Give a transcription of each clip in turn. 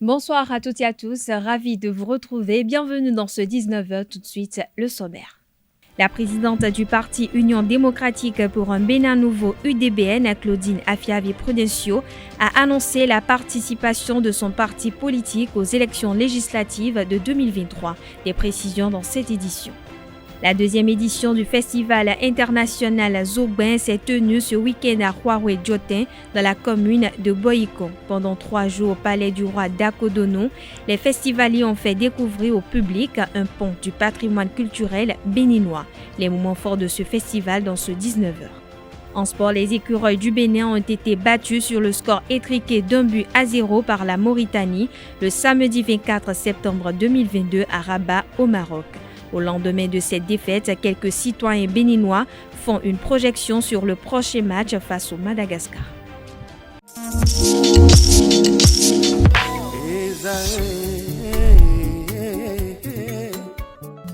Bonsoir à toutes et à tous, ravi de vous retrouver. Bienvenue dans ce 19h, tout de suite le sommaire. La présidente du parti Union démocratique pour un Bénin nouveau UDBN, Claudine Afiavi-Prudencio, a annoncé la participation de son parti politique aux élections législatives de 2023. Des précisions dans cette édition. La deuxième édition du Festival international Zogbin s'est tenue ce week-end à Huawei-Diotin dans la commune de Boyiko. Pendant 3 jours au palais du roi d'Akodono, les festivaliers ont fait découvrir au public un pont du patrimoine culturel béninois. Les moments forts de ce festival dans ce 19h. En sport, les écureuils du Bénin ont été battus sur le score étriqué d'1-0 par la Mauritanie le samedi 24 septembre 2022 à Rabat au Maroc. Au lendemain de cette défaite, quelques citoyens béninois font une projection sur le prochain match face au Madagascar.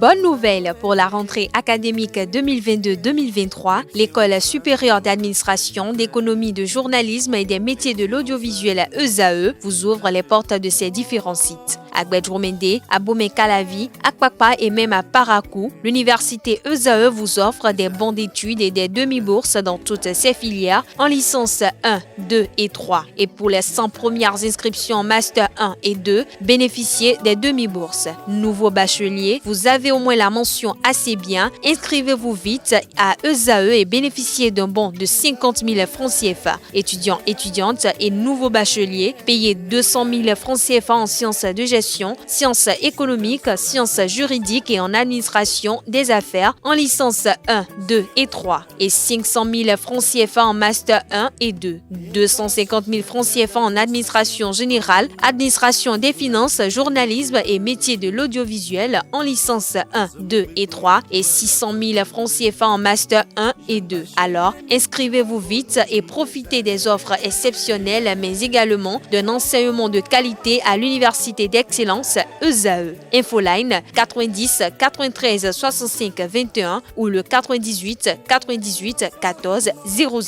Bonne nouvelle pour la rentrée académique 2022-2023, l'École supérieure d'administration, d'économie, de journalisme et des métiers de l'audiovisuel ESAE vous ouvre les portes de ses différents sites. À Gbedjomende, à Bomé-Calavi, à Kpakpa et même à Parakou, l'université ESAE vous offre des bons d'études et des demi-bourses dans toutes ses filières en licence 1, 2 et 3. Et pour les 100 premières inscriptions en master 1 et 2, bénéficiez des demi-bourses. Nouveaux bacheliers, vous avez au moins la mention assez bien. Inscrivez-vous vite à ESAE et bénéficiez d'un bon de 50 000 francs CFA. Étudiants, étudiantes et nouveaux bacheliers, payez 200 000 francs CFA en sciences de gestion, sciences économiques, sciences juridiques et en administration des affaires en licence 1, 2 et 3 et 500 000 francs CFA en master 1 et 2, 250 000 francs CFA en administration générale, administration des finances, journalisme et métiers de l'audiovisuel en licence 1, 2 et 3 et 600 000 francs CFA en master 1 et 2. Alors, inscrivez-vous vite et profitez des offres exceptionnelles mais également d'un enseignement de qualité à l'université d'excellence ESAE. Infoline 90 93 65 21 ou le 98 98 14 00.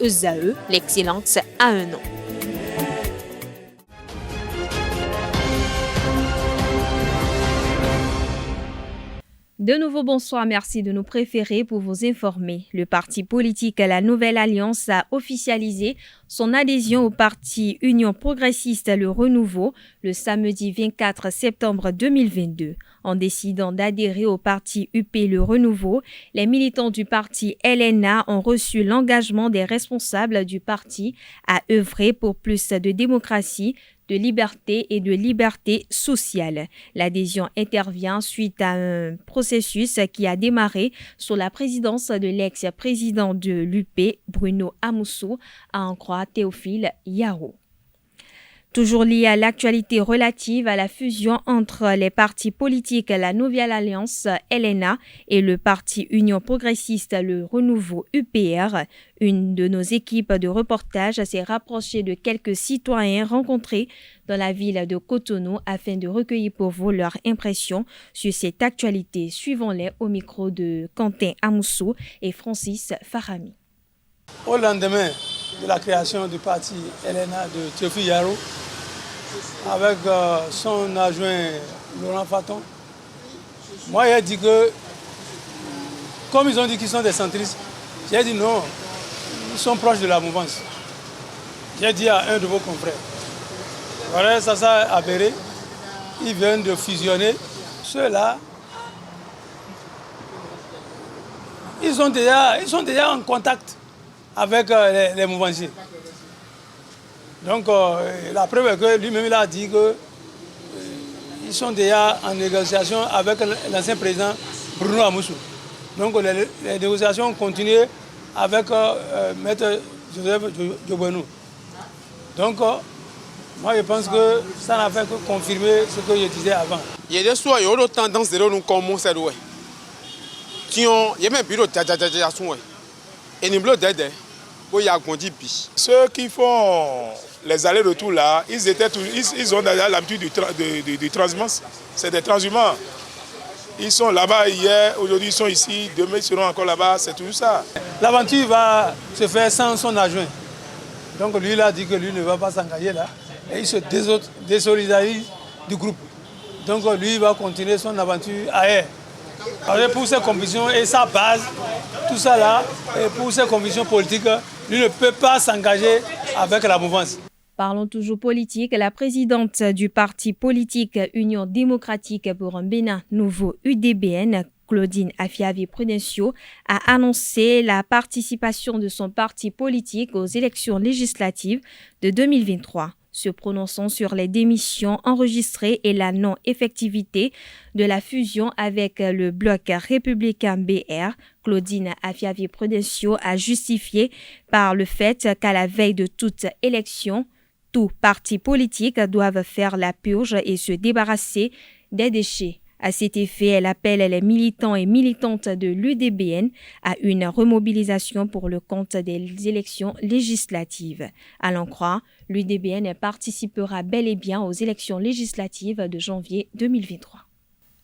ESAE, l'excellence a un nom. De nouveau, bonsoir, merci de nous préférer pour vous informer. Le parti politique La Nouvelle Alliance a officialisé son adhésion au parti Union progressiste Le Renouveau le samedi 24 septembre 2022. En décidant d'adhérer au parti UP Le Renouveau, les militants du parti LNA ont reçu l'engagement des responsables du parti à œuvrer pour plus de démocratie, de liberté et de liberté sociale. L'adhésion intervient suite à un processus qui a démarré sous la présidence de l'ex-président de l'UP, Bruno Amousso, à en croire Théophile Yaro. Toujours lié à l'actualité relative à la fusion entre les partis politiques La Nouvelle Alliance LNA et le parti Union progressiste Le Renouveau UPR, une de nos équipes de reportage s'est rapprochée de quelques citoyens rencontrés dans la ville de Cotonou afin de recueillir pour vous leurs impressions sur cette actualité. Suivons-les au micro de Quentin Amousso et Francis Farami. Au lendemain de la création du parti LNA de Théophile Yaro, avec son adjoint Laurent Faton, moi j'ai dit que, comme ils ont dit qu'ils sont des centristes, j'ai dit non, ils sont proches de la mouvance. J'ai dit à un de vos confrères, voilà, ça s'est avéré, ils viennent de fusionner. Ceux-là, ils sont déjà en contact avec les mouvanciers. Donc la preuve est que lui-même il a dit qu'ils sont déjà en négociation avec l'ancien président Bruno Amousso. Donc les négociations ont continué avec Maître Joseph Djobenou. Donc moi je pense que ça n'a fait que confirmer ce que je disais avant. Il y a des soirs, il y a une tendance de nous commencer à faire. Il y a même bureau de et nous d'aide. Ceux qui font les allers-retours là, ils ont déjà l'habitude du transhumance. C'est des transhumants. Ils sont là-bas hier, aujourd'hui ils sont ici, demain ils seront encore là-bas, c'est tout ça. L'aventure va se faire sans son adjoint. Donc lui, il a dit que lui ne va pas s'engager là. Et il se désolidarise du groupe. Donc lui, il va continuer son aventure ailleurs. Pour ses convictions et sa base, tout ça là, et pour ses convictions politiques, lui ne peut pas s'engager avec la mouvance. Parlons toujours politique. La présidente du parti politique Union démocratique pour un Bénin nouveau UDBN, Claudine Afiavi-Prudencio, a annoncé la participation de son parti politique aux élections législatives de 2023. Se prononçant sur les démissions enregistrées et la non-effectivité de la fusion avec le bloc républicain BR, Claudine Afiavi-Prudencio a justifié par le fait qu'à la veille de toute élection, tous partis politiques doivent faire la purge et se débarrasser des déchets. À cet effet, elle appelle les militants et militantes de l'UDBN à une remobilisation pour le compte des élections législatives. À l'en croire, l'UDBN participera bel et bien aux élections législatives de janvier 2023.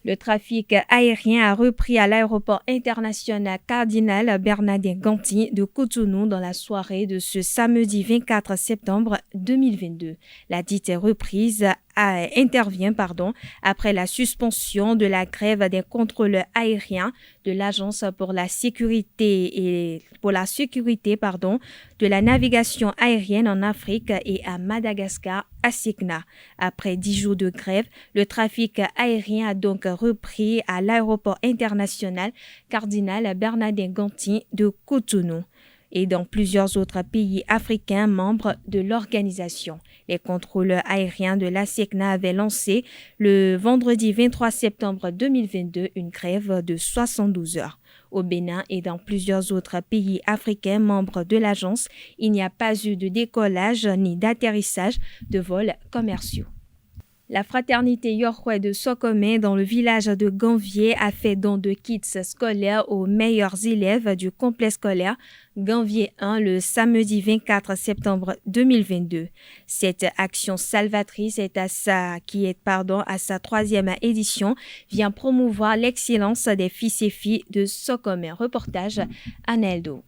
Le trafic aérien a repris à l'aéroport international Cardinal Bernardin Ganti de Cotonou dans la soirée de ce samedi 24 septembre 2022. La dite reprise intervient après la suspension de la grève des contrôleurs aériens de l'Agence pour la sécurité de la navigation aérienne en Afrique et à Madagascar, ASECNA. Après 10 jours de grève, le trafic aérien a donc repris à l'aéroport international Cardinal Bernardin Ganti de Cotonou et dans plusieurs autres pays africains membres de l'organisation. Les contrôleurs aériens de l'ASECNA avaient lancé le vendredi 23 septembre 2022 une grève de 72 heures. Au Bénin et dans plusieurs autres pays africains membres de l'agence, il n'y a pas eu de décollage ni d'atterrissage de vols commerciaux. La fraternité Yorkwe de Sokome dans le village de Ganvié a fait don de kits scolaires aux meilleurs élèves du complexe scolaire Ganvié 1 le samedi 24 septembre 2022. Cette action salvatrice à sa troisième édition vient promouvoir l'excellence des fils et filles de Sokome. Reportage Aneldo.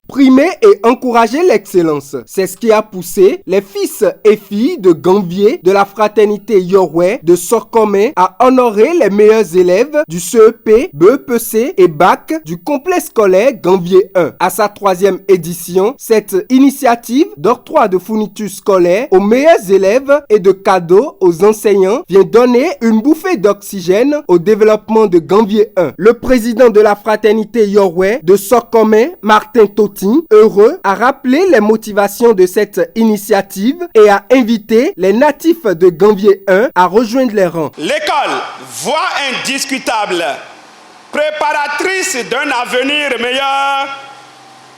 Primer et encourager l'excellence, c'est ce qui a poussé les fils et filles de Ganvié de la fraternité Yorkwe de Sokome à honorer les meilleurs élèves du CEP, BEPC et BAC du complexe scolaire Ganvié 1. À sa troisième édition, cette initiative d'octroi de fournitures scolaires aux meilleurs élèves et de cadeaux aux enseignants vient donner une bouffée d'oxygène au développement de Ganvié 1. Le président de la fraternité Yorkwe de Sokome, Martin Toti, heureux, a rappelé les motivations de cette initiative et a invité les natifs de Ganvié 1 à rejoindre les rangs. L'école, voie indiscutable, préparatrice d'un avenir meilleur,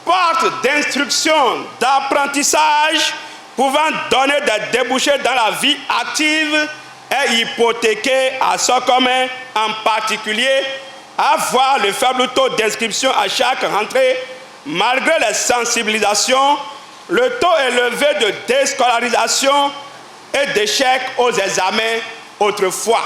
porte d'instruction, d'apprentissage, pouvant donner des débouchés dans la vie active, est hypothéquée à Sokome en particulier, à voir le faible taux d'inscription à chaque rentrée. Malgré les sensibilisations, le taux élevé de déscolarisation et d'échec aux examens autrefois.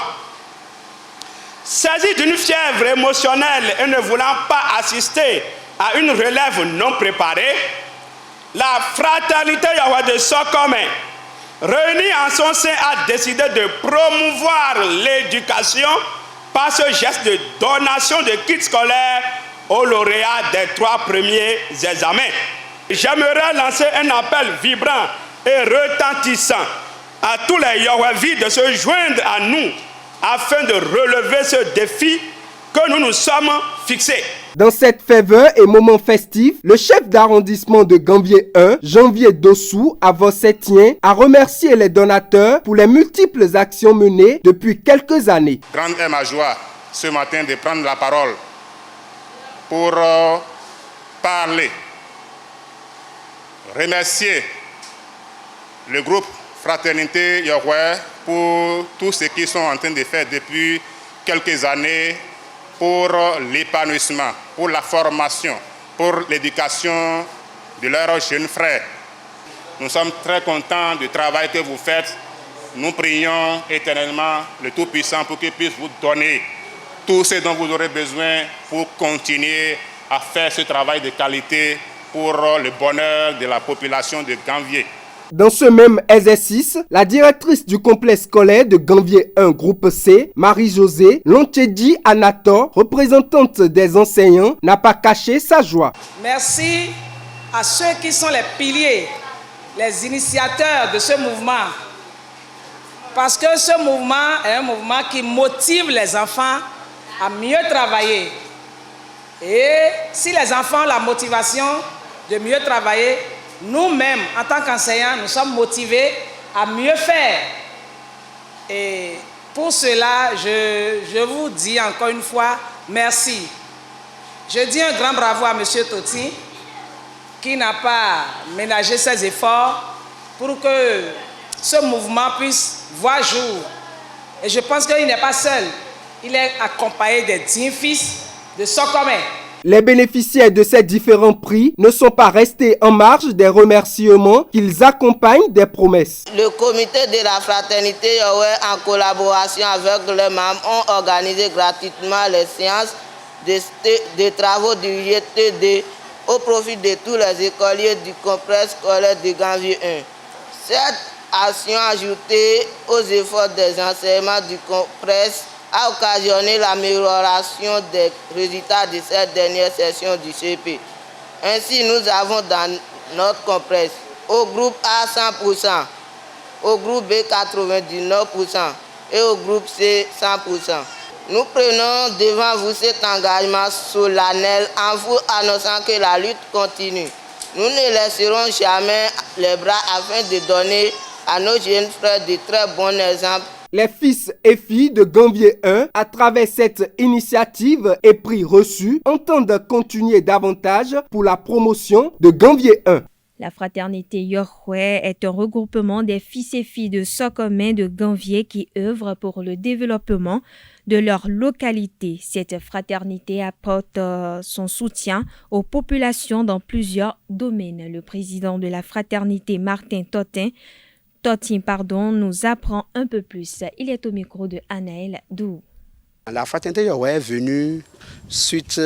Saisi d'une fièvre émotionnelle et ne voulant pas assister à une relève non préparée, la fraternité Yorkwe de Sokome, réunie en son sein, a décidé de promouvoir l'éducation par ce geste de donation de kits scolaires aux lauréats des 3 premiers examens. J'aimerais lancer un appel vibrant et retentissant à tous les Yorkwevis de se joindre à nous afin de relever ce défi que nous nous sommes fixés. Dans cette ferveur et moment festif, le chef d'arrondissement de Ganvié 1, Janvier Dossou, Avossetien, a remercié les donateurs pour les multiples actions menées depuis quelques années. Grande est ma joie ce matin de prendre la parole pour parler, remercier le groupe Fraternité Yorkwe pour tout ce qu'ils sont en train de faire depuis quelques années pour l'épanouissement, pour la formation, pour l'éducation de leurs jeunes frères. Nous sommes très contents du travail que vous faites. Nous prions éternellement le Tout-Puissant pour qu'il puisse vous donner tout ce dont vous aurez besoin pour continuer à faire ce travail de qualité pour le bonheur de la population de Ganvié. Dans ce même exercice, la directrice du complexe scolaire de Ganvié 1 groupe C, Marie-Josée Lontchedi Anator, représentante des enseignants, n'a pas caché sa joie. Merci à ceux qui sont les piliers, les initiateurs de ce mouvement. Parce que ce mouvement est un mouvement qui motive les enfants à mieux travailler. Et si les enfants ont la motivation de mieux travailler, nous-mêmes, en tant qu'enseignants, nous sommes motivés à mieux faire. Et pour cela, je vous dis encore une fois, merci. Je dis un grand bravo à M. Toti, qui n'a pas ménagé ses efforts pour que ce mouvement puisse voir jour. Et je pense qu'il n'est pas seul. Il est accompagné des 10 fils de Sokome. Les bénéficiaires de ces différents prix ne sont pas restés en marge des remerciements qu'ils accompagnent des promesses. Le comité de la fraternité Yahweh, en collaboration avec les membres, ont organisé gratuitement les séances de travaux du GTD au profit de tous les écoliers du complexe scolaire de Ganvié 1. Cette action ajoutée aux efforts des enseignements du complexe a occasionné l'amélioration des résultats de cette dernière session du CP. Ainsi, nous avons dans notre complexe, au groupe A 100%, au groupe B 99% et au groupe C 100%. Nous prenons devant vous cet engagement solennel en vous annonçant que la lutte continue. Nous ne laisserons jamais les bras afin de donner à nos jeunes frères de très bons exemples. Les fils et filles de Ganvié 1, à travers cette initiative et prix reçus, entendent continuer davantage pour la promotion de Ganvié 1. La fraternité Yahweh est un regroupement des fils et filles de Sokome de Ganvié qui œuvrent pour le développement de leur localité. Cette fraternité apporte son soutien aux populations dans plusieurs domaines. Le président de la fraternité, Martin Totin, nous apprend un peu plus. Il est au micro de Anaël Dou. La fraternité Yahweh est venue suite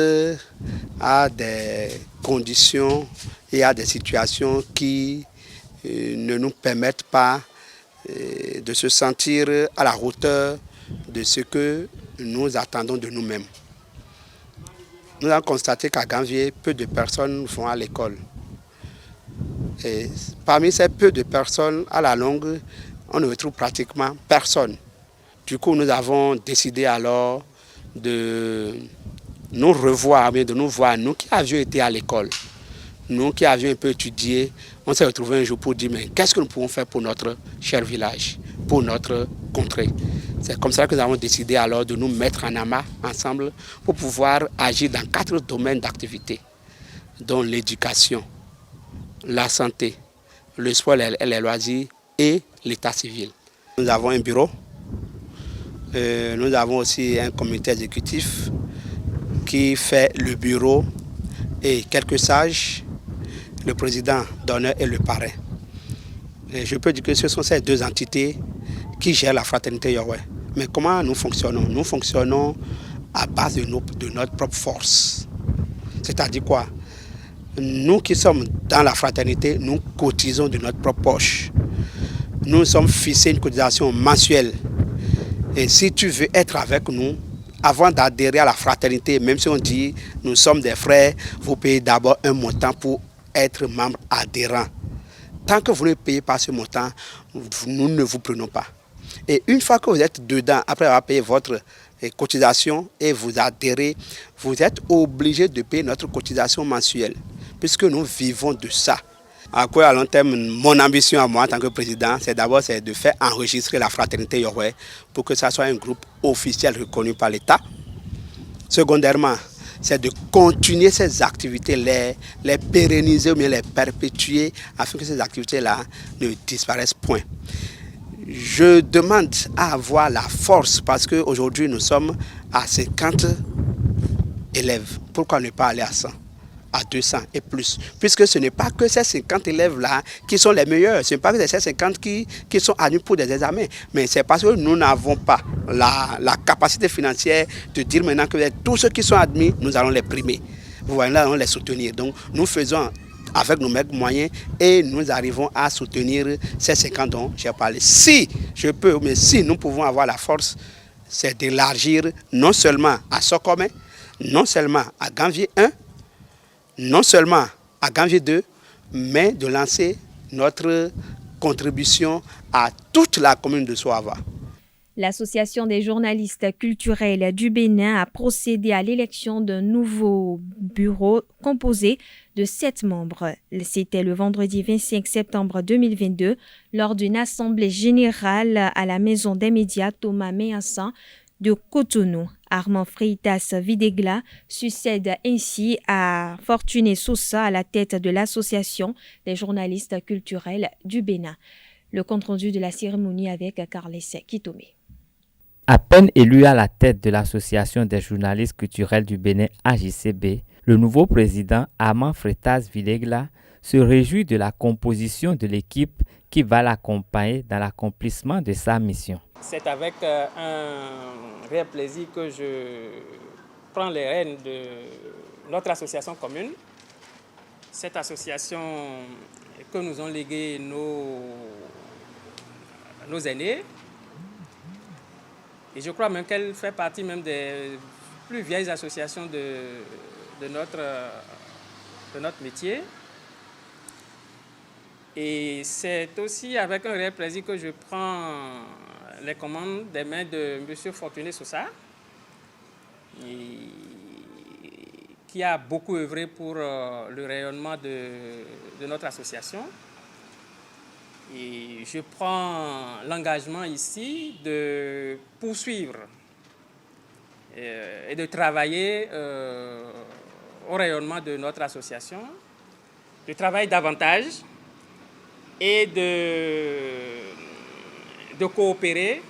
à des conditions et à des situations qui ne nous permettent pas de se sentir à la hauteur de ce que nous attendons de nous-mêmes. Nous avons constaté qu'à Ganvié, peu de personnes vont à l'école. Et parmi ces peu de personnes, à la longue, on ne retrouve pratiquement personne. Du coup, nous avons décidé alors de nous revoir, de nous voir, nous qui avions été à l'école, nous qui avions un peu étudié. On s'est retrouvés un jour pour dire, mais qu'est-ce que nous pouvons faire pour notre cher village, pour notre contrée? C'est comme ça que nous avons décidé alors de nous mettre en amas ensemble pour pouvoir agir dans 4 domaines d'activité, dont l'éducation, la santé, le sport et les loisirs et l'état civil. Nous avons un bureau, nous avons aussi un comité exécutif qui fait le bureau et quelques sages, le président d'honneur et le parrain. Et je peux dire que ce sont ces 2 entités qui gèrent la fraternité Yahweh. Mais comment nous fonctionnons? Nous fonctionnons à base de notre propre force. C'est-à-dire quoi? Nous qui sommes dans la fraternité, nous cotisons de notre propre poche. Nous sommes fixés une cotisation mensuelle. Et si tu veux être avec nous, avant d'adhérer à la fraternité, même si on dit nous sommes des frères, vous payez d'abord un montant pour être membre adhérent. Tant que vous ne payez pas ce montant, nous ne vous prenons pas. Et une fois que vous êtes dedans, après avoir payé votre cotisation et vous adhérez, vous êtes obligé de payer notre cotisation mensuelle, puisque nous vivons de ça. À quoi à long terme, mon ambition à moi en tant que président, c'est d'abord de faire enregistrer la fraternité Yahweh pour que ça soit un groupe officiel reconnu par l'État. Secondairement, c'est de continuer ces activités, les pérenniser ou bien les perpétuer afin que ces activités-là ne disparaissent point. Je demande à avoir la force parce qu'aujourd'hui nous sommes à 50 élèves. Pourquoi ne pas aller à 100, à 200 et plus? Puisque ce n'est pas que ces 50 élèves-là qui sont les meilleurs. Ce n'est pas que ces 50 qui sont admis pour des examens. Mais c'est parce que nous n'avons pas la capacité financière de dire maintenant que tous ceux qui sont admis, nous allons les primer. Vous voyez, là, on les soutenir. Donc nous faisons avec nos mêmes moyens et nous arrivons à soutenir ces 50 dont j'ai parlé. Si je peux, mais si nous pouvons avoir la force, c'est d'élargir non seulement à Sokome, non seulement à Ganvié 1, non seulement à Ganvié 2, mais de lancer notre contribution à toute la commune de Soava. L'Association des journalistes culturels du Bénin a procédé à l'élection d'un nouveau bureau composé de 7 membres. C'était le vendredi 25 septembre 2022 lors d'une assemblée générale à la Maison des médias Thomas Meyansan de Cotonou. Armand Freitas Videgla succède ainsi à Fortuné Sosa à la tête de l'Association des journalistes culturels du Bénin. Le compte-rendu de la cérémonie avec Carles Kitomé. À peine élu à la tête de l'Association des journalistes culturels du Bénin AJCB, le nouveau président Armand Freitas Videgla se réjouit de la composition de l'équipe qui va l'accompagner dans l'accomplissement de sa mission. C'est avec un réel plaisir que je prends les rênes de notre association commune. Cette association que nous ont léguée nos aînés. Et je crois même qu'elle fait partie même des plus vieilles associations de notre métier. Et c'est aussi avec un réel plaisir que je prends les commandes des mains de M. Fortuné Sosa, qui a beaucoup œuvré pour le rayonnement de notre association. Et je prends l'engagement ici de poursuivre et de travailler au rayonnement de notre association, de travailler davantage et de coopérer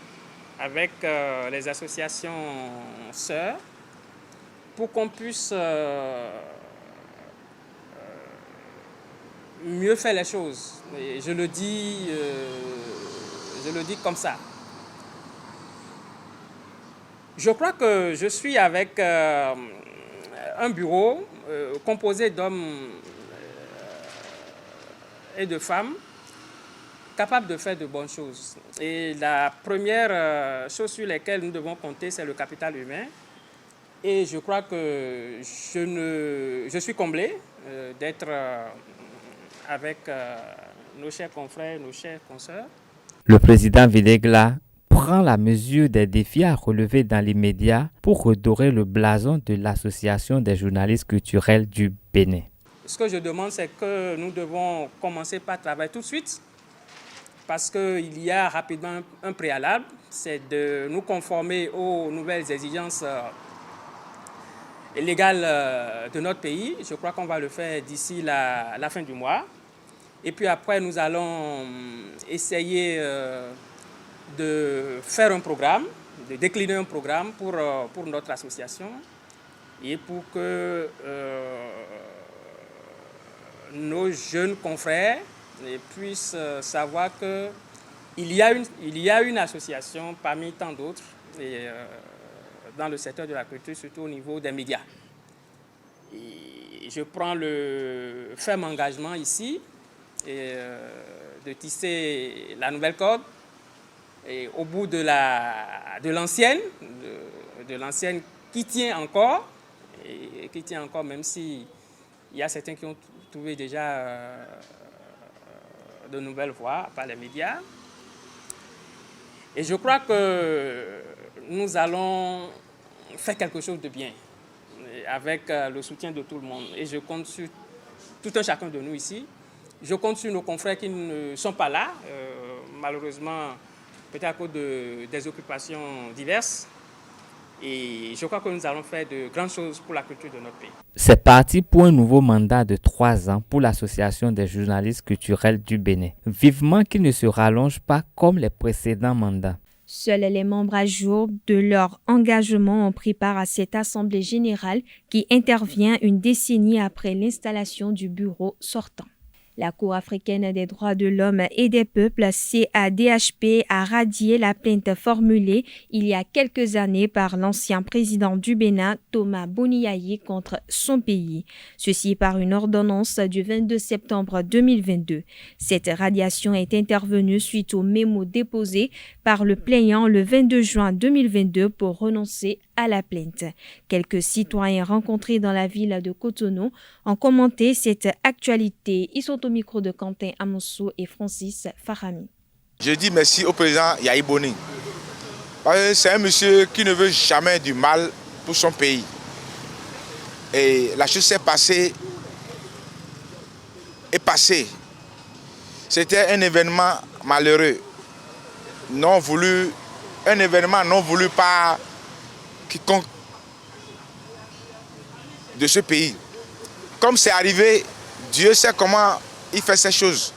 avec les associations sœurs pour qu'on puisse mieux faire les choses. Et je le dis comme ça. Je crois que je suis avec un bureau composé d'hommes et de femmes capables de faire de bonnes choses. Et la première chose sur laquelle nous devons compter, c'est le capital humain. Et je crois que je suis comblé d'être avec nos chers confrères, nos chers consoeurs. Le président Videgla prend la mesure des défis à relever dans l'immédiat pour redorer le blason de l'Association des journalistes culturels du Bénin. Ce que je demande, c'est que nous devons commencer par travailler tout de suite parce qu'il y a rapidement un préalable, c'est de nous conformer aux nouvelles exigences légales de notre pays. Je crois qu'on va le faire d'ici la fin du mois. Et puis après, nous allons essayer de faire un programme, de décliner un programme pour notre association et pour que nos jeunes confrères puissent savoir qu'il y a une association parmi tant d'autres dans le secteur de la culture, surtout au niveau des médias. Et je prends le ferme engagement ici de tisser la nouvelle corde et au bout de l'ancienne qui tient encore, et qui tient encore même si il y a certains qui ont trouvé déjà de nouvelles voies par les médias. Et je crois que nous allons faire quelque chose de bien avec le soutien de tout le monde. Et je compte sur tout un chacun de nous ici. Je compte sur nos confrères qui ne sont pas là, malheureusement, peut-être à cause des occupations diverses. Et je crois que nous allons faire de grandes choses pour la culture de notre pays. C'est parti pour un nouveau mandat de 3 ans pour l'Association des journalistes culturels du Bénin. Vivement qu'il ne se rallonge pas comme les précédents mandats. Seuls les membres à jour de leur engagement ont pris part à cette assemblée générale qui intervient une décennie après l'installation du bureau sortant. La Cour africaine des droits de l'homme et des peuples, CADHP, a radié la plainte formulée il y a quelques années par l'ancien président du Bénin, Thomas Boniayi, contre son pays. Ceci par une ordonnance du 22 septembre 2022. Cette radiation est intervenue suite au mémo déposé par le plaignant le 22 juin 2022 pour renoncer à la plainte. Quelques citoyens rencontrés dans la ville de Cotonou ont commenté cette actualité. Ils sont au micro de Quentin Amoussou et Francis Farami. Je dis merci au président Yahi Boni. C'est un monsieur qui ne veut jamais du mal pour son pays. Et la chose s'est passée est passée. C'était un événement malheureux, non voulu, un événement non voulu par quiconque de ce pays. Comme c'est arrivé, Dieu sait comment il fait ces choses.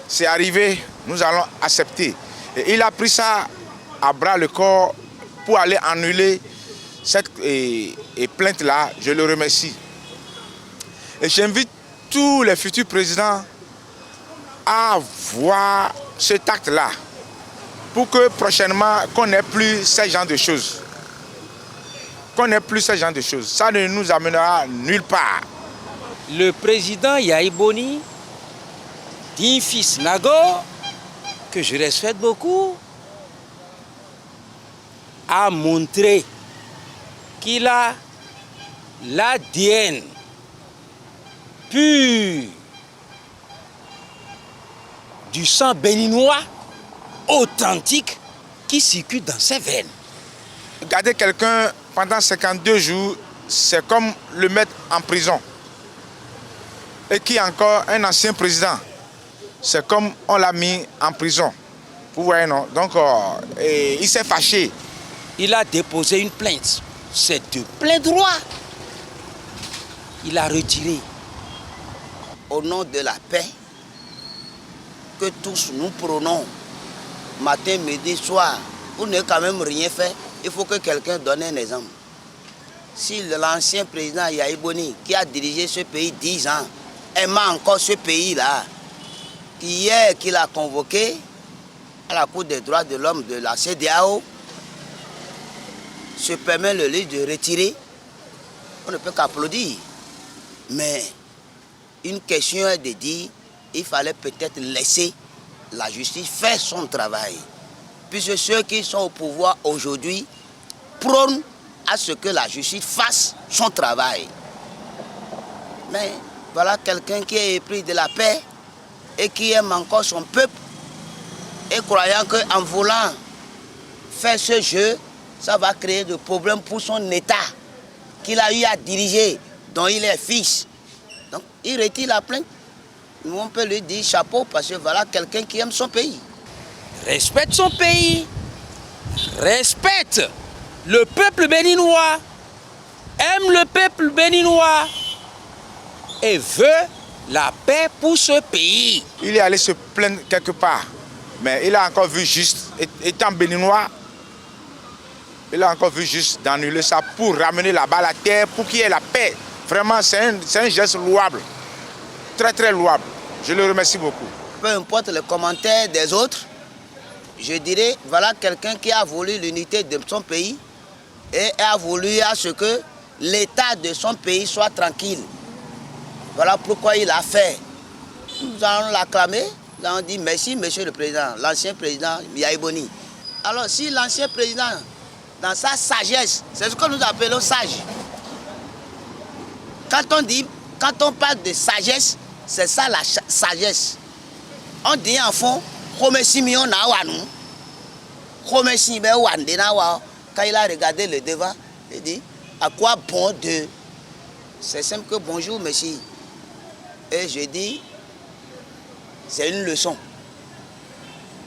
C'est arrivé, nous allons accepter. Et il a pris ça à bras le corps pour aller annuler cette plainte-là. Je le remercie. Et j'invite tous les futurs présidents à voir cet acte-là pour que prochainement, qu'on n'ait plus ce genre de choses. Qu'on n'ait plus ce genre de choses. Ça ne nous amènera nulle part. Le président Yahi Boni, dit fils Nagor, que je respecte beaucoup, a montré qu'il a l'ADN pur du sang béninois authentique qui circule dans ses veines. Garder quelqu'un pendant 52 jours, c'est comme le mettre en prison. Et qui est encore un ancien président, c'est comme on l'a mis en prison. Vous voyez, non? Donc, il s'est fâché. Il a déposé une plainte. C'est de plein droit. Il a retiré. Au nom de la paix, que tous nous prônons, matin, midi, soir, pour ne quand même rien faire, il faut que quelqu'un donne un exemple. Si l'ancien président Yahi Boni, qui a dirigé ce pays 10 ans, aimant encore ce pays-là, hier qu'il a convoqué à la Cour des droits de l'homme de la CEDEAO, se permet le lieu de retirer, on ne peut qu'applaudir. Mais une question est de dire, il fallait peut-être laisser la justice faire son travail. Puisque ceux qui sont au pouvoir aujourd'hui prônent à ce que la justice fasse son travail. Mais voilà quelqu'un qui est épris de la paix et qui aime encore son peuple et croyant qu'en voulant faire ce jeu, ça va créer des problèmes pour son État qu'il a eu à diriger, dont il est fils. Donc il retire la plainte. Nous on peut lui dire chapeau parce que voilà quelqu'un qui aime son pays. Respecte son pays, respecte le peuple béninois, aime le peuple béninois et veut la paix pour ce pays. Il est allé se plaindre quelque part, mais il a encore vu juste, étant béninois, il a encore vu juste d'annuler ça pour ramener là-bas la terre, pour qu'il y ait la paix. Vraiment, c'est un geste louable, très très louable. Je le remercie beaucoup. Peu importe les commentaires des autres, je dirais, voilà quelqu'un qui a voulu l'unité de son pays et a voulu à ce que l'état de son pays soit tranquille. Voilà pourquoi il a fait. Nous allons l'acclamer, nous allons dire merci, monsieur le président, l'ancien président Yahi Boni. Alors si l'ancien président, dans sa sagesse, c'est ce que nous appelons sage. Quand on parle de sagesse, c'est ça la sagesse. On dit en fond, quand il a regardé le devant, il dit, à quoi bon de... C'est simple que bonjour, monsieur. Et je dis, c'est une leçon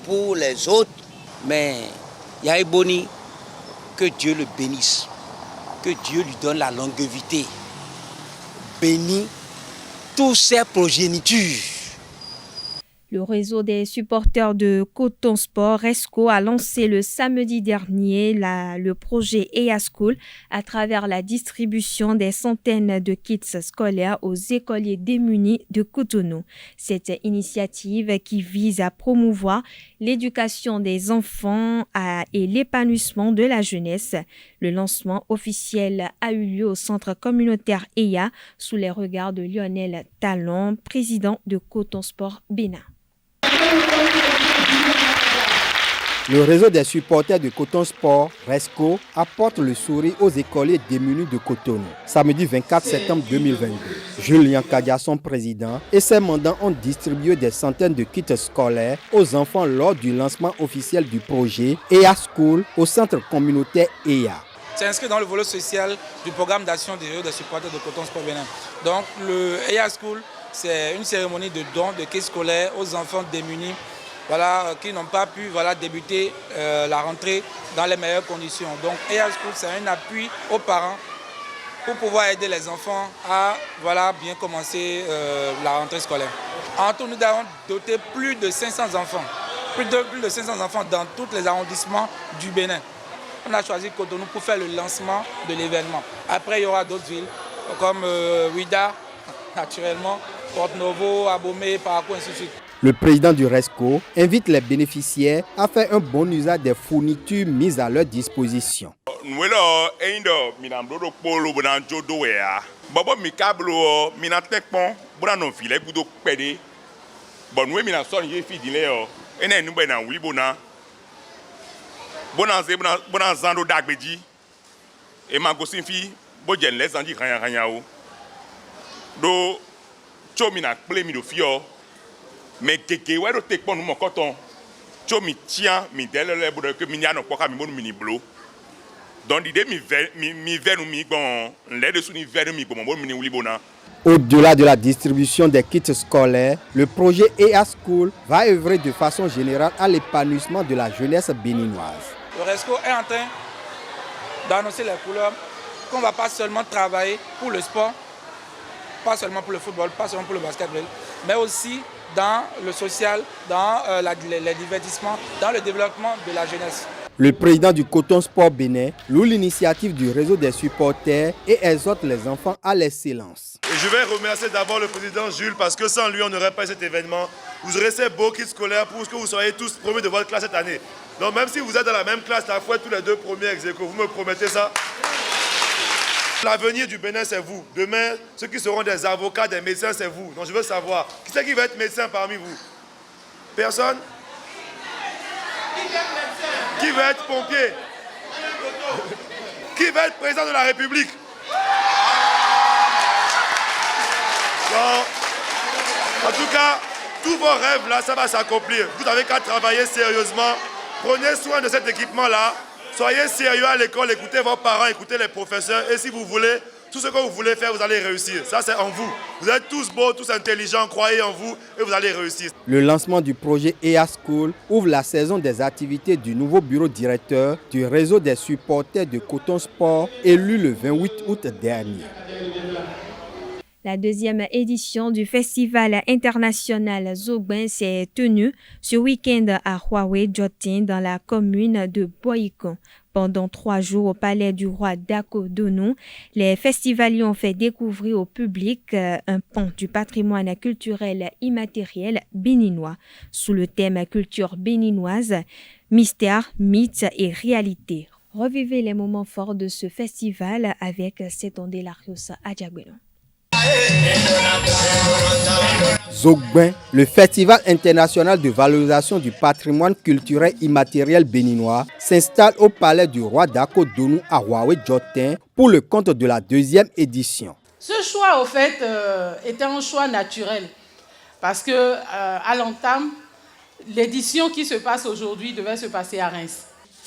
pour les autres. Mais Yahi Boni, que Dieu le bénisse, que Dieu lui donne la longévité. Bénis tous ses progénitures. Le réseau des supporters de Coton Sport, RESCO, a lancé le samedi dernier le projet EA School à travers la distribution des centaines de kits scolaires aux écoliers démunis de Cotonou. Cette initiative qui vise à promouvoir l'éducation des enfants et l'épanouissement de la jeunesse. Le lancement officiel a eu lieu au centre communautaire EA sous les regards de Lionel Talon, président de Coton Sport Bénin. Le réseau des supporters de Coton Sport, RESCO, apporte le sourire aux écoliers démunis de Cotonou. Samedi 24 septembre 2022, Julien Kadia, son président, et ses mandants ont distribué des centaines de kits scolaires aux enfants lors du lancement officiel du projet EA School au centre communautaire EA. C'est inscrit dans le volet social du programme d'action des réseaux des supporters de Coton Sport Bénin. Donc le EA School, c'est une cérémonie de don de kits scolaires aux enfants démunis, qui n'ont pas pu débuter la rentrée dans les meilleures conditions. Donc EA School, c'est un appui aux parents pour pouvoir aider les enfants à bien commencer la rentrée scolaire. En tout, nous avons doté plus de 500 enfants, plus de 500 enfants dans tous les arrondissements du Bénin. On a choisi Cotonou pour faire le lancement de l'événement. Après, il y aura d'autres villes comme Ouida, naturellement, Porte-Novo, Abomey, Parakou, ainsi de suite. Le président du RESCO invite les bénéficiaires à faire un bon usage des fournitures mises à leur disposition. mais keke ouais te pon nous mon coton cho mi tient mi dele le bodo que mi nya no poka mi bonu mini blo donc l'idée mi venu mi bon les dessous ni venu mi bon mini wuli bona. Au-delà de la distribution des kits scolaires, le projet EA School va œuvrer de façon générale à l'épanouissement de la jeunesse béninoise. Le RESCO est en train d'annoncer les couleurs qu'on ne va pas seulement travailler pour le sport, pas seulement pour le football, pas seulement pour le basketball, mais aussi dans le social, dans les divertissements, dans le développement de la jeunesse. Le président du Coton Sport Bénin loue l'initiative du réseau des supporters et exhorte les enfants à l'excellence. Et je vais remercier d'abord le président Jules parce que sans lui, on n'aurait pas cet événement. Vous aurez ces beaux kits scolaires pour que vous soyez tous premiers de votre classe cette année. Donc même si vous êtes dans la même classe, la fois tous les deux premiers ex-aequo, vous me promettez ça? L'avenir du Bénin, c'est vous. Demain, ceux qui seront des avocats, des médecins, c'est vous. Donc je veux savoir, qui c'est qui va être médecin parmi vous? Personne? Qui va être pompier? Qui va être président de la République? En tout cas, tous vos rêves là, ça va s'accomplir. Vous n'avez qu'à travailler sérieusement. Prenez soin de cet équipement-là. Soyez sérieux à l'école, écoutez vos parents, écoutez les professeurs. Et si vous voulez, tout ce que vous voulez faire, vous allez réussir. Ça, c'est en vous. Vous êtes tous beaux, tous intelligents, croyez en vous et vous allez réussir. Le lancement du projet EA School ouvre la saison des activités du nouveau bureau directeur du réseau des supporters de Coton Sport, élu le 28 août dernier. La deuxième édition du Festival international Zogben s'est tenue ce week-end à Huawei Jotin dans la commune de Boyikon. Pendant 3 jours au palais du roi Dako Donou, les festivaliers ont fait découvrir au public un pan du patrimoine culturel immatériel béninois sous le thème culture béninoise, mystère, mythes et réalité. Revivez les moments forts de ce festival avec Setondé Larios Adjagweno. Zogben, le festival international de valorisation du patrimoine culturel immatériel béninois, s'installe au palais du roi Dako Donou à Huawei Jotin pour le compte de la 2e édition. Ce choix, au fait, était un choix naturel parce que à l'entame, l'édition qui se passe aujourd'hui devait se passer à Reims.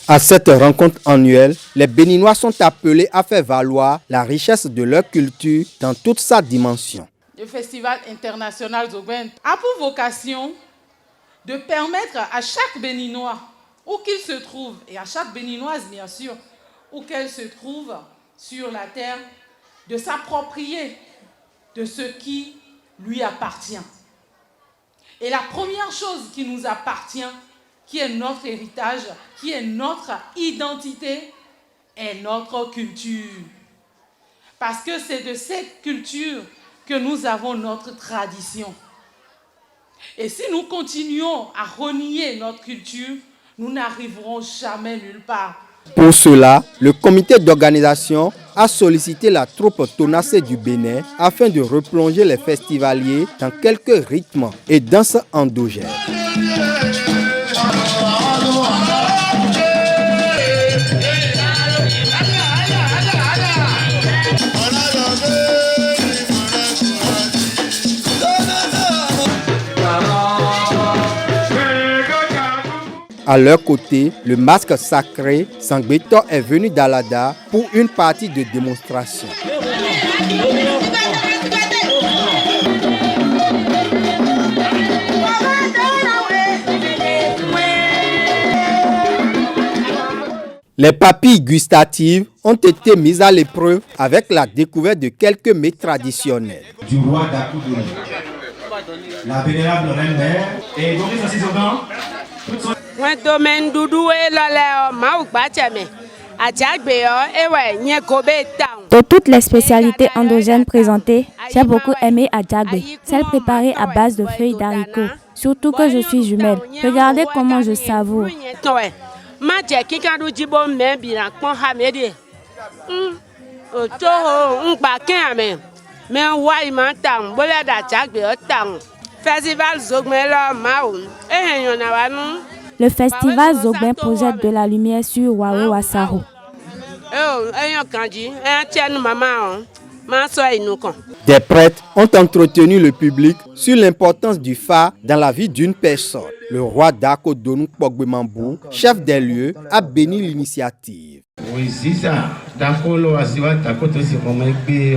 À cette rencontre annuelle, les Béninois sont appelés à faire valoir la richesse de leur culture dans toute sa dimension. Le Festival international Zogben a pour vocation de permettre à chaque Béninois, où qu'il se trouve, et à chaque Béninoise bien sûr, où qu'elle se trouve sur la terre, de s'approprier de ce qui lui appartient. Et la première chose qui nous appartient, qui est notre héritage, qui est notre identité, est notre culture. Parce que c'est de cette culture que nous avons notre tradition. Et si nous continuons à renier notre culture, nous n'arriverons jamais nulle part. Pour cela, le comité d'organisation a sollicité la troupe Tonacé du Bénin afin de replonger les festivaliers dans quelques rythmes et danses endogènes. À leur côté, le masque sacré Sangbeto est venu d'Alada pour une partie de démonstration. Les papilles gustatives ont été mises à l'épreuve avec la découverte de quelques mets traditionnels. Du roi d'Akoudou, la vénérable reine-mère, et donc ça c'est dedans. De toutes les spécialités endogènes présentées, j'ai beaucoup aimé Adjagbe, celle préparée à base de feuilles d'haricots. Surtout que je suis jumelle. Regardez comment je savoure. Le festival Zogben projette de la lumière sur Wawe Wassaro. Des prêtres ont entretenu le public sur l'importance du phare dans la vie d'une personne. Le roi Dako Donou Pogbe-Mambou, chef des lieux, a béni l'initiative. Oui, c'est ça. Dako lo asiwa Dako to si comment be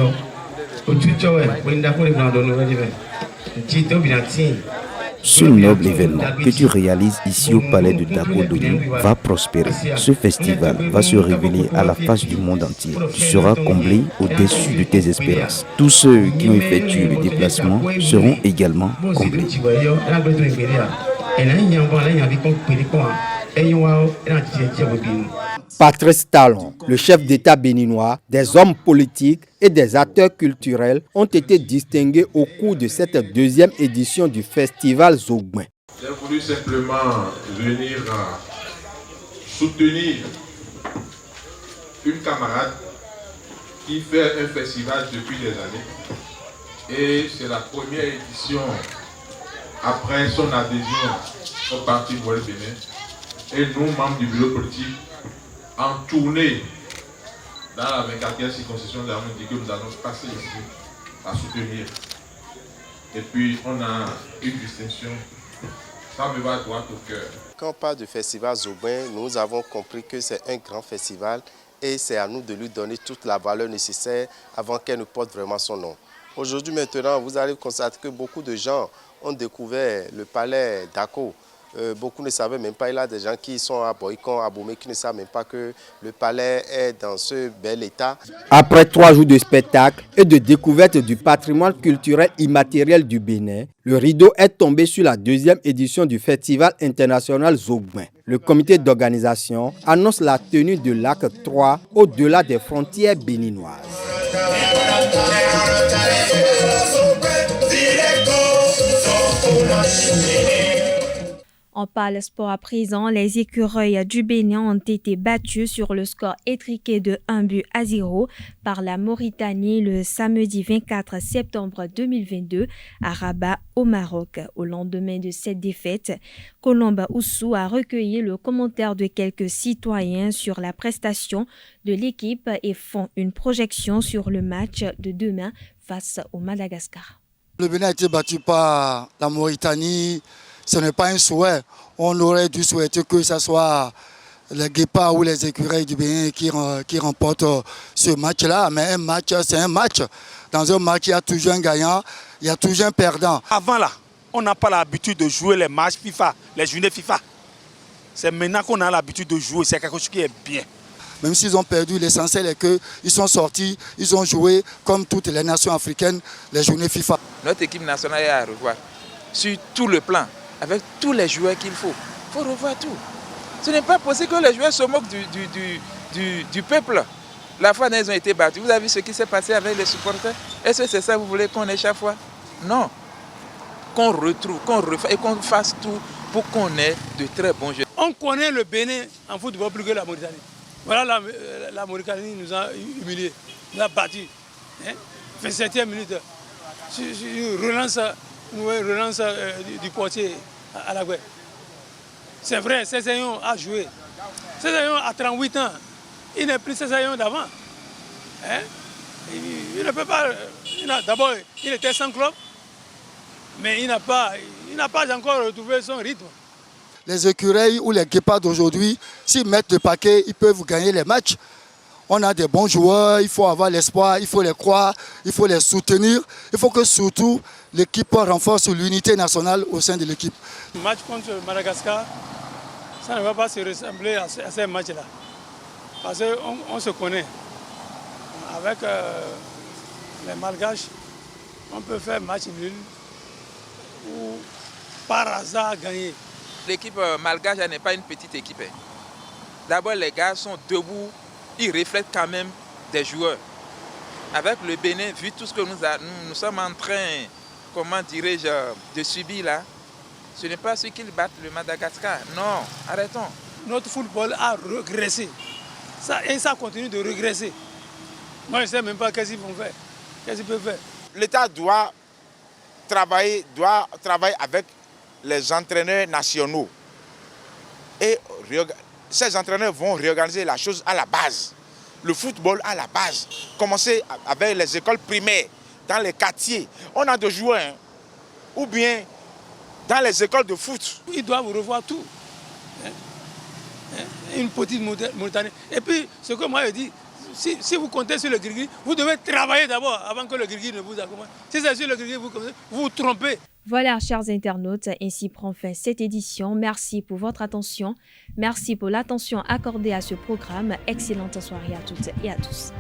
Ce noble événement que tu réalises ici au palais de Dako Donou va prospérer. Ce festival va se révéler à la face du monde entier. Tu seras comblé au-dessus de tes espérances. Tous ceux qui ont effectué le déplacement seront également comblés. Patrice Talon, le chef d'État béninois, des hommes politiques et des acteurs culturels ont été distingués au cours de cette deuxième édition du festival Zogben. J'ai voulu simplement venir soutenir une camarade qui fait un festival depuis des années. Et c'est la première édition après son adhésion au Parti Nouvel Bénin. Et nous, membres du bureau politique, en tournée dans la 24e circonscription de la Montée que nous allons passer ici à soutenir. Et puis on a une distinction, ça me va droit au cœur. Quand on parle du festival Zogben, nous avons compris que c'est un grand festival et c'est à nous de lui donner toute la valeur nécessaire avant qu'elle ne porte vraiment son nom. Aujourd'hui maintenant, vous allez constater que beaucoup de gens ont découvert le palais Dako. Beaucoup ne savaient même pas, il y a des gens qui sont à Boycon, à Boumé, qui ne savent même pas que le palais est dans ce bel état. Après 3 jours de spectacle et de découverte du patrimoine culturel immatériel du Bénin, le rideau est tombé sur la deuxième édition du Festival international Zogben. Le comité d'organisation annonce la tenue de l'acte 3 au-delà des frontières béninoises. On parle sport à présent. Les écureuils du Bénin ont été battus sur le score étriqué de 1-0 par la Mauritanie le samedi 24 septembre 2022 à Rabat au Maroc. Au lendemain de cette défaite, Colomba Oussou a recueilli le commentaire de quelques citoyens sur la prestation de l'équipe et font une projection sur le match de demain face au Madagascar. Le Bénin a été battu par la Mauritanie. Ce n'est pas un souhait. On aurait dû souhaiter que ce soit les guépards ou les écureuils du Bénin qui remportent ce match-là. Mais un match, c'est un match. Dans un match, il y a toujours un gagnant, il y a toujours un perdant. Avant là, on n'a pas l'habitude de jouer les matchs FIFA, les journées FIFA. C'est maintenant qu'on a l'habitude de jouer, c'est quelque chose qui est bien. Même s'ils ont perdu, l'essentiel est qu'ils sont sortis, ils ont joué comme toutes les nations africaines, les journées FIFA. Notre équipe nationale est à revoir. sur tout le plan, avec tous les joueurs qu'il faut. Il faut revoir tout. Ce n'est pas possible que les joueurs se moquent du peuple. La fois où ils ont été battus, vous avez vu ce qui s'est passé avec les supporters? Est-ce que c'est ça que vous voulez qu'on ait chaque fois? Non. Qu'on retrouve, qu'on refasse et qu'on fasse tout pour qu'on ait de très bons jeux. On connaît le Bénin en football plus que la Mauritanie. Voilà, la Mauritanie nous a humiliés, nous a battus. 27e minute, relance du portier à la guerre. C'est vrai, Césaillon a joué. Césaillon a 38 ans. Il n'est plus Césaillon d'avant. Il ne peut pas. D'abord, il était sans club, mais il n'a pas encore retrouvé son rythme. Les écureuils ou les guépards d'aujourd'hui, s'ils mettent le paquet, ils peuvent gagner les matchs. On a des bons joueurs, il faut avoir l'espoir, il faut les croire, il faut les soutenir. Il faut que surtout l'équipe renforce l'unité nationale au sein de l'équipe. Le match contre Madagascar, ça ne va pas se ressembler à ces matchs-là. Parce qu'on se connaît. Avec les Malgaches, on peut faire match nul ou par hasard gagner. L'équipe malgache n'est pas une petite équipe. D'abord, les gars sont debout, ils reflètent quand même des joueurs. Avec le Bénin, vu tout ce que nous sommes en train, comment dirais-je, de subir là, ce n'est pas ce qu'ils battent le Madagascar. Non, arrêtons. Notre football a régressé. Et ça continue de régresser. Moi, je ne sais même pas qu'est-ce qu'ils vont faire. Qu'est-ce qu'ils peuvent faire. L'État doit travailler avec les entraîneurs nationaux. Et ces entraîneurs vont réorganiser la chose à la base. Le football à la base. Commencer avec les écoles primaires, dans les quartiers. On a des joueurs, ou bien dans les écoles de foot. Ils doivent revoir tout. Une petite Mauritanie. Et puis, ce que moi je dis, si vous comptez sur le Guirguit, vous devez travailler d'abord avant que le Guirguit ne vous accompagne. Si c'est sur le Guirguit, vous vous trompez. Voilà, chers internautes, ainsi prend fin cette édition. Merci pour votre attention. Merci pour l'attention accordée à ce programme. Excellente soirée à toutes et à tous.